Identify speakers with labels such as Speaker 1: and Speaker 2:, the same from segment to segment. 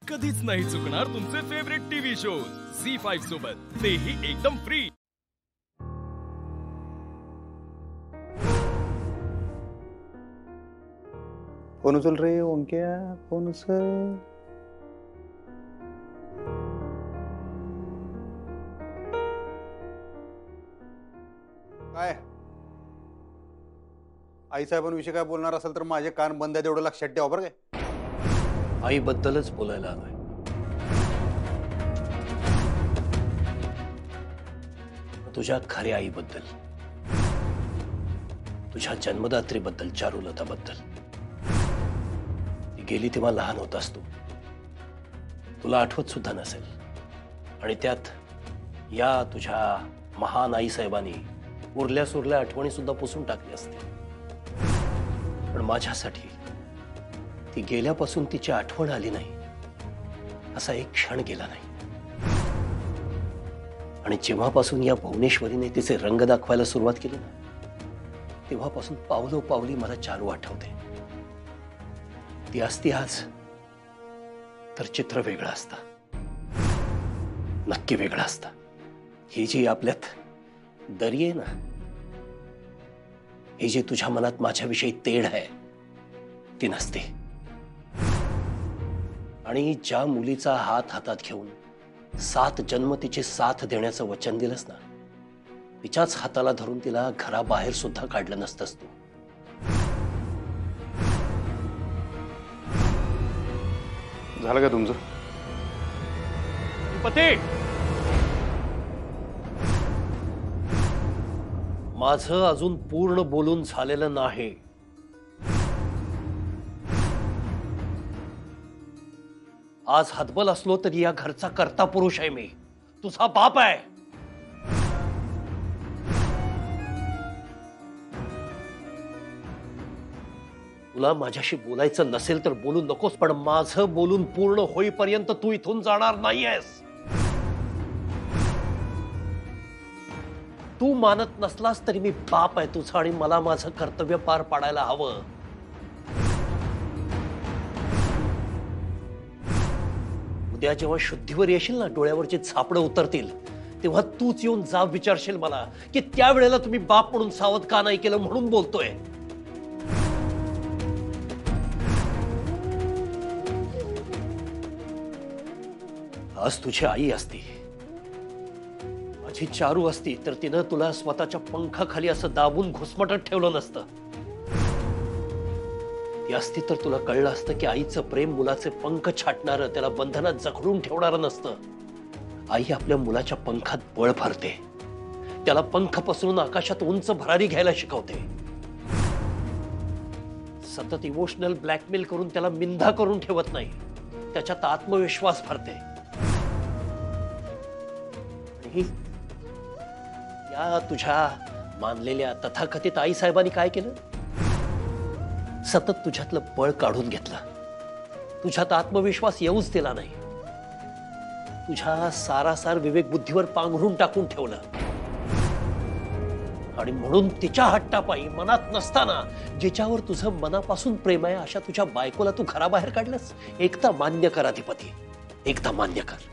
Speaker 1: कधीच नाही चुकणार तुमचे फेवरेट टीव्ही शोज झी5 सोबत, तेही एकदम फ्री।
Speaker 2: फोन उचल रे ओंक्या, फोन उचल। काय आई साहेबांविषयी काय बोलणार असेल तर माझे कान बंद आहेत एवढं लक्षात ठेवा बरं काय।
Speaker 3: आई बद्दलच बोलायला आलोय। तुझ्या खऱ्या आई बद्दल, तुझ्या जन्मदात्री बद्दल, चारुलता बद्दल। ती गेली तेव्हा लहान होतास तू, तुला आठवत सुद्धा नसेल। आणि त्यात या तुझ्या महान आई साहेबांनी उरल्या सुरल्या आठवणी सुद्धा पुसून टाकली असते। पण माझ्यासाठी ती गेल्यापासून तिची आठवण आली नाही असा एक क्षण गेला नाही। आणि जेव्हापासून या भुवनेश्वरीने तिचे रंग दाखवायला सुरुवात केली ना, तेव्हापासून पावलोपावली मला चारू आठवते। ती असती आज तर चित्र वेगळं असतं, नक्की वेगळं असतं। ही जी आपल्यात दरी आहे ना, ही जी तुझ्या मनात माझ्याविषयी तेढ आहे ती नसते। आणि ज्या मुलीचा हात हातात घेऊन 7 जन्म तिची साथ देण्याचं वचन दिलंस ना, तिच्याच हाताला धरून तिला घराबाहेर सुद्धा काढलं नसतंस तू।
Speaker 2: झालं का तुमचं?
Speaker 3: पते, माझं अजून पूर्ण बोलून झालेलं नाही। आज हतबल असलो तरी या घरचा कर्ता पुरुष आहे मी, तुझा बाप आहे। तुला माझ्याशी बोलायचं नसेल तर बोलू नकोस, पण माझं बोलून पूर्ण होईपर्यंत तू इथून जाणार नाहीयेस। तू मानत नसलास तरी मी बाप आहे तुझा आणि मला माझं कर्तव्य पार पाडायला हवं। उद्या जेव्हा शुद्धीवर येशील ना, डोळ्यावरची झापडं उतरतील, तेव्हा तूच येऊन जाब विचारशील मला की त्यावेळेला तुम्ही बाप म्हणून सावध का नाही केलं म्हणून बोलतोय। आज तुझी आई असती, माझी चारू असती, तर तिनं तुला स्वतःच्या पंखाखाली असं दाबून घुसमटत ठेवलं नसतं। ती असती तर तुला कळलं असतं की आईचं प्रेम मुलाचे पंख छाटणारं, त्याला बंधनात जखडून ठेवणारं नसतं। आई आपल्या मुलाच्या पंखात बळ भरते, त्याला पंख पसरून आकाशात उंच भरारी घ्यायला शिकवते। सतत इमोशनल ब्लॅकमेल करून त्याला मिंधा करून ठेवत नाही, त्याच्यात आत्मविश्वास भरते। या तुझ्या मानलेल्या तथाकथित आई साहेबांनी काय केलं? सतत तुझ्यातलं बळ काढून घेतलं, तुझ्यात आत्मविश्वास येऊच दिला नाही, तुझ्या सारासार विवेक बुद्धीवर पांघरून टाकून ठेवलं। आणि म्हणून तिच्या हट्टापायी मनात नसताना जिच्यावर तुझं मनापासून प्रेम आहे अशा तुझ्या बायकोला तू घराबाहेर काढलंस। एकदा मान्य कर अधिपती, एकदा मान्य कर।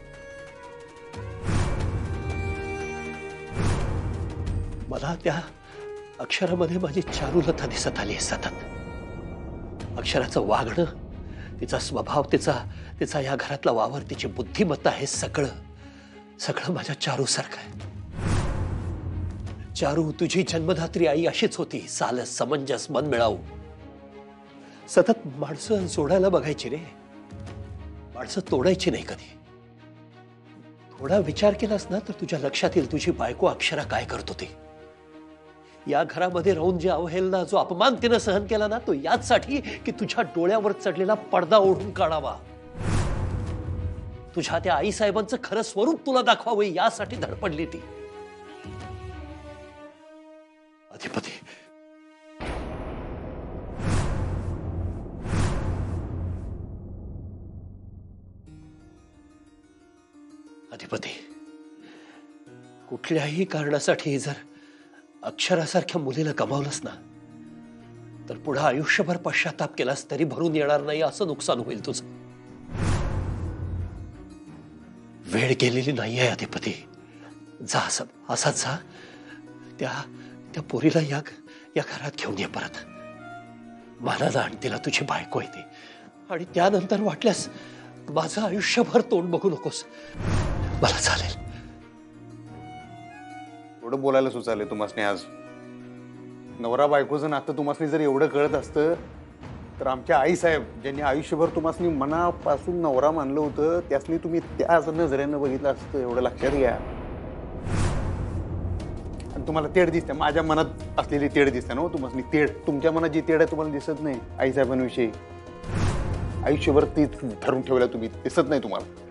Speaker 3: मला त्या अक्षरामध्ये माझी चारुलता दिसत आली आहे सतत। अक्षराचं वागणं, तिचा स्वभाव, तिचा या घरातला वावर, तिची बुद्धिमत्ता, हे सगळं सगळं माझ्या चारू सारखं आहे। चारू, तुझी जन्मदात्री आई अशीच होती, सालस, समंजस, मनमिळाऊ। सतत माणसं जोडायला बघायची रे, माणसं तोडायची नाही कधी। थोडा विचार केलास ना तर तुझ्या लक्षात येईल तुझी बायको अक्षरा काय करत होती। या घरामध्ये राहून जे अवहेलना, जो अपमान तिनं सहन केला ना, तो याचसाठी की तुझ्या डोळ्यावर चढलेला पडदा ओढून काढावा, तुझ्या त्या आई साहेबांचं खरं स्वरूप तुला दाखवावं, यासाठी धडपडली ती। अधिपती, अधिपती, कुठल्याही कारणासाठी जर अक्षरासारख्या मुलीला गमावलंस ना, तर पुढे आयुष्यभर पश्चाताप केलास तरी भरून येणार नाही असं नुकसान होईल तुझं। वेळ गेलेली नाहीये अधिपती. जा असाच जा. त्या पोरीला या घरात घेऊन ये परत. मानाला आण तिला, तुझी बायको आहे ती. आणि त्यानंतर वाटल्यास माझं आयुष्यभर तोंड बघू नकोस. मला चालेल.
Speaker 2: एवढं बोलायला सुचाले तुम्हाला आज? नवरा बायकोचं नातं तुम्हाला जर एवढं कळत असतं तर आमच्या आई साहेब ज्यांनी आयुष्यभर तुम्हाला मनापासून नवरा मानलं होतं त्यासनी तुम्ही त्याच नजरेनं बघितलं असतं. एवढं लक्षात घ्या. आणि तुम्हाला तेढ दिसते, माझ्या मनात असलेली तेढ दिसते ना तुम्हाला. तेढ तुमच्या मनात जी तेढ आहे तुम्हाला दिसत नाही. आई साहेबांविषयी आयुष्यभर ती ठरवून ठेवल्या तुम्ही, दिसत नाही तुम्हाला.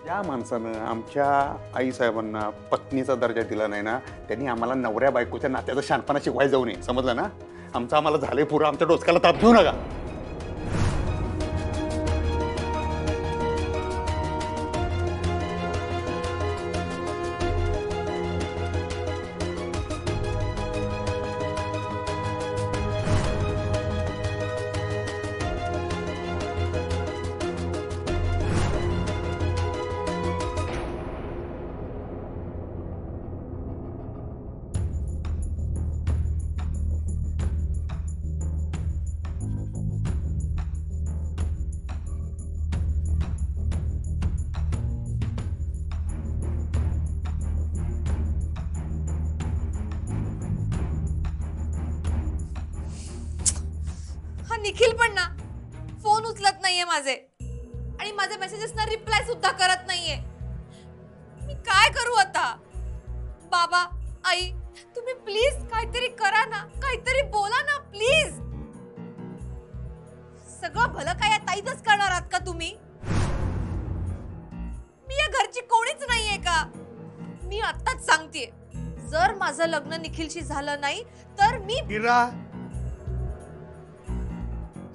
Speaker 2: ज्या माणसानं आमच्या आई साहेबांना पत्नीचा दर्जा दिला नाही ना, त्यांनी आम्हाला नवऱ्या बायकोच्या नात्याचा शहाणपणा शिकवायला जाऊ नये, समजलं ना? आमचं आम्हाला झालंय पुरं. आमच्या डोसक्याला ताप घेऊ नका.
Speaker 4: निखिल पण ना फोन उचलत नाहीये माझे, आणि माझे मेसेजेस ना रिप्लाय सुद्धा करत नाहीये. मी काय करू आता? बाबा, आई, तुम्ही प्लीज काहीतरी करा ना, काहीतरी बोला ना प्लीज. सगळं भलं काय या ताईच करणार आहात का तुम्ही? मी या घरची कोणीच नाहीये का? मी आत्ताच सांगतेय, जर माझं लग्न निखिलशी झालं नाही तर मी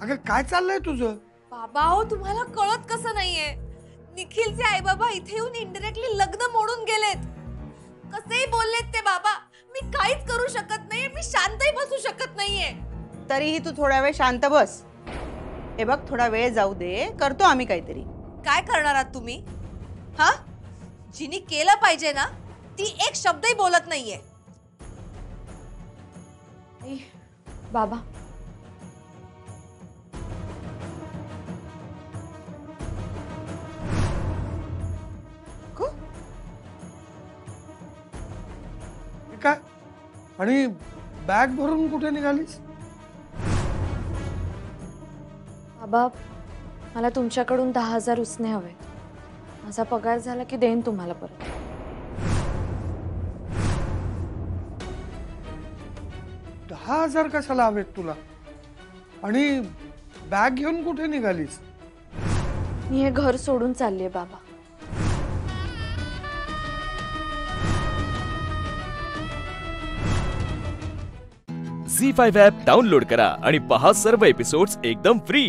Speaker 5: अगं काय चाललंय तुझं?
Speaker 4: बाबा हो, तुम्हाला कळत कसं नाहीये? निखिलचे आई बाबा इथे येऊन इनडायरेक्टली लग्न मोडून गेलेत. कसेही बोललेत ते बाबा. मी काहीच करू शकत नाहीये, मी शांतही बसू शकत नाहीये.
Speaker 6: तरीही तू थोडा वेळ शांत बस. हे बघ, थोडा वेळ जाऊ दे, करतो आम्ही काहीतरी.
Speaker 4: काय करणार आहात तुम्ही? हा, जिनी केलं पाहिजे ना ती एक शब्दही बोलत नाहीये.
Speaker 7: बाबा,
Speaker 5: काय? आणि बॅग भरून कुठे निघालीस?
Speaker 7: बाबा, मला तुमच्याकडून 10,000 उसने हवे. माझा पगार झाला की देईन तुम्हाला परत.
Speaker 5: $10,000 कशाला हवेत तुला? आणि बॅग घेऊन कुठे निघालीस?
Speaker 7: मी हे घर सोडून चाललीये बाबा.
Speaker 1: झी5 ॲप डाउनलोड करा आणि पहा सर्व एपिसोड्स एकदम फ्री.